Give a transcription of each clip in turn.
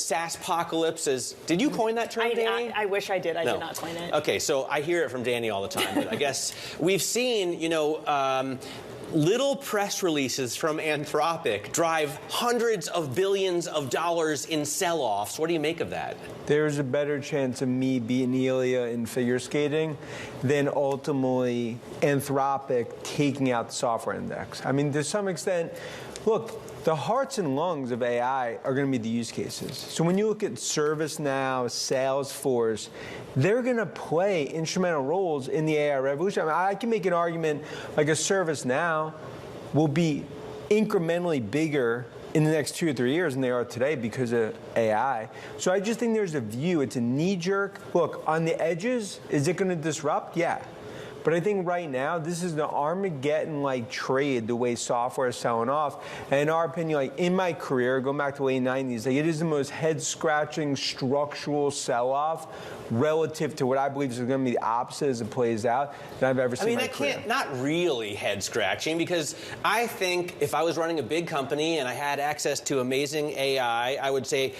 SaaSpocalypse is, did you coin that term, Danny? I wish I did. I did not coin it. Okay, so I hear it from Danny all the time, but I guess we've seen, little press releases from Anthropic drive hundreds of billions of dollars in sell-offs. What do you make of that? There's a better chance of me beating Ilya in figure skating than ultimately Anthropic taking out the software index. I mean, to some extent, look, the hearts and lungs of AI are going to be the use cases. So when you look at ServiceNow, Salesforce, they're going to play instrumental roles in the AI revolution. I mean, I can make an argument like a ServiceNow will be incrementally bigger in the next 2 or 3 years than they are today because of AI. So I just think there's a view. It's a knee-jerk. Look, on the edges, is it going to disrupt? Yeah. But I think right now, this is the Armageddon-like trade, the way software is selling off. And in our opinion, like in my career, going back to the late 90s, like it is the most head-scratching structural sell-off relative to what I believe is going to be the opposite as it plays out that I've ever seen in my career. Not really head-scratching, because I think if I was running a big company and I had access to amazing AI, I would say,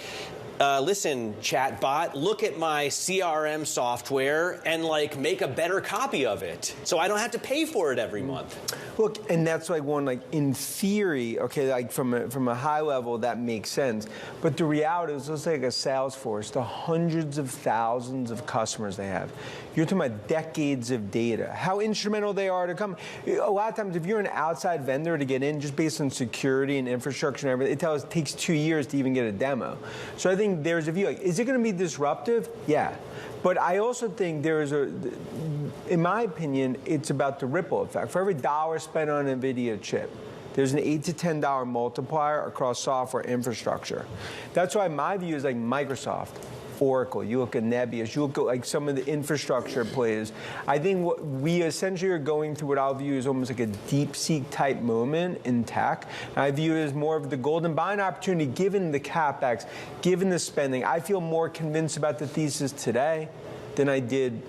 listen, chatbot, look at my CRM software and make a better copy of it, so I don't have to pay for it every month. Look, and that's in theory, okay, from a high level, that makes sense. But the reality is, let's take a Salesforce, the hundreds of thousands of customers they have. You're talking about decades of data, how instrumental they are to come. A lot of times, if you're an outside vendor to get in, just based on security and infrastructure and everything, it takes 2 years to even get a demo. So I think there's a view, is it going to be disruptive? Yeah. But I also think in my opinion, it's about the ripple effect. For every dollar spent on an NVIDIA chip, there's an $8 to $10 multiplier across software infrastructure. That's why my view is Microsoft, Oracle, you look at Nebius, you look at some of the infrastructure plays. I think what we essentially are going through what I'll view as almost like a DeepSeek type moment in tech. And I view it as more of the golden buying opportunity given the CapEx, given the spending. I feel more convinced about the thesis today than I did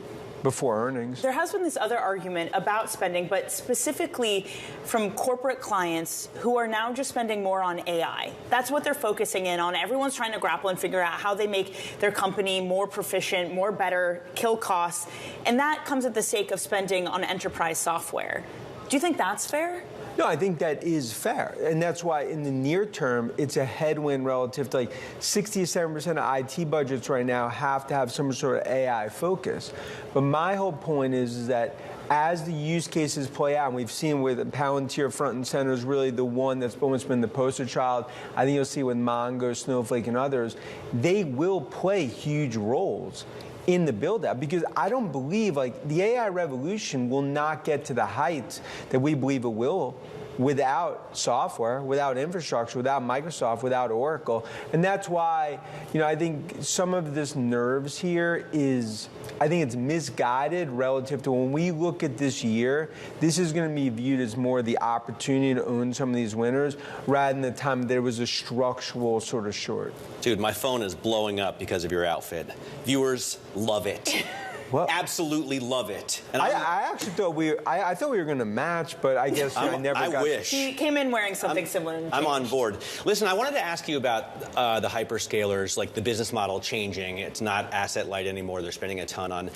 before earnings. There has been this other argument about spending, but specifically from corporate clients who are now just spending more on AI. That's what they're focusing in on. Everyone's trying to grapple and figure out how they make their company more proficient, more better, kill costs. And that comes at the sake of spending on enterprise software. Do you think that's fair? No, I think that is fair. And that's why in the near term, it's a headwind relative to 67% of IT budgets right now have to have some sort of AI focus. But my whole point is that as the use cases play out, and we've seen with Palantir front and center is really the one that's almost been the poster child. I think you'll see with Mongo, Snowflake, and others, they will play huge roles in the build-out, because I don't believe the AI revolution will not get to the heights that we believe it will without software, without infrastructure, without Microsoft, without Oracle. And that's why, I think some of this nerves here is, I think it's misguided relative to when we look at this year, this is going to be viewed as more the opportunity to own some of these winners rather than the time there was a structural sort of short. Dude, my phone is blowing up because of your outfit. Viewers love it. Well, absolutely love it. And I actually thought I thought we were going to match, but I guess I never got. I wish. He came in wearing something similar. I'm on board. Listen, I wanted to ask you about the hyperscalers, the business model changing. It's not asset light anymore. They're spending a ton on,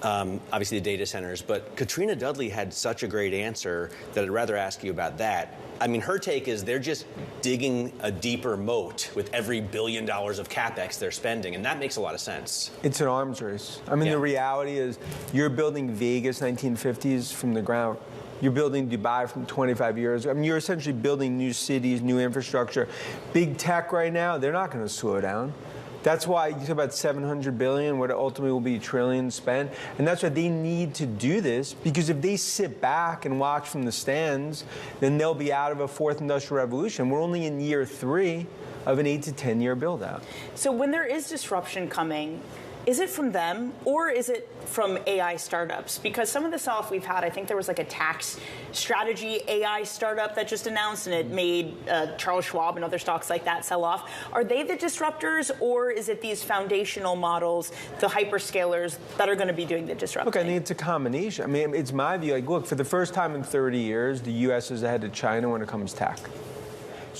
obviously, the data centers. But Katrina Dudley had such a great answer that I'd rather ask you about that. I mean, her take is they're just digging a deeper moat with every $1 billion of CapEx they're spending, and that makes a lot of sense. It's an arms race. I mean, The reality is you're building Vegas 1950s from the ground. You're building Dubai from 25 years. I mean, you're essentially building new cities, new infrastructure. Big tech right now, they're not going to slow down. That's why you talk about $700 billion, what ultimately will be $1 trillion spent. And that's why they need to do this, because if they sit back and watch from the stands, then they'll be out of a fourth industrial revolution. We're only in year 3 of an 8 to 10 year build out. So when there is disruption coming, is it from them or is it from AI startups? Because some of the sell-off we've had, I think there was a tax strategy AI startup that just announced, and it made Charles Schwab and other stocks like that sell off. Are they the disruptors, or is it these foundational models, the hyperscalers, that are going to be doing the disrupting? Look, I think it's a combination. I mean, it's my view. Look, for the first time in 30 years, the U.S. is ahead of China when it comes to tech.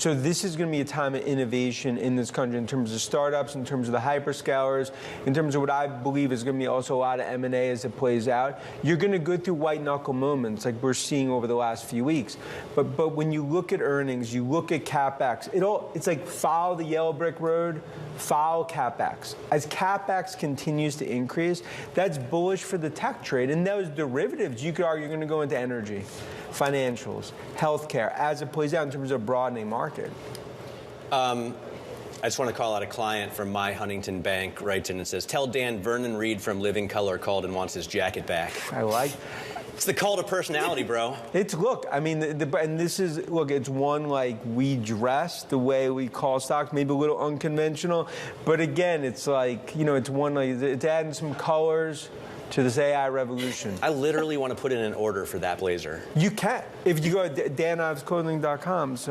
So this is going to be a time of innovation in this country in terms of startups, in terms of the hyperscalers, in terms of what I believe is going to be also a lot of M&A as it plays out. You're going to go through white knuckle moments like we're seeing over the last few weeks. But when you look at earnings, you look at CapEx, it's like follow the yellow brick road, follow CapEx. As CapEx continues to increase, that's bullish for the tech trade. And those derivatives, you could argue, are going to go into energy, financials, healthcare, as it plays out in terms of a broadening market. I just want to call out a client from My Huntington Bank, writes in and says, tell Dan Vernon Reed from Living Color called and wants his jacket back. I like. It's the cult of personality, bro. Look, I mean, and this is, look, it's one like we dress the way we call stocks, maybe a little unconventional, but again, it's like, it's one like, it's adding some colors to this AI revolution. I literally want to put in an order for that blazer. You can, if you go to danivesclothing.com. So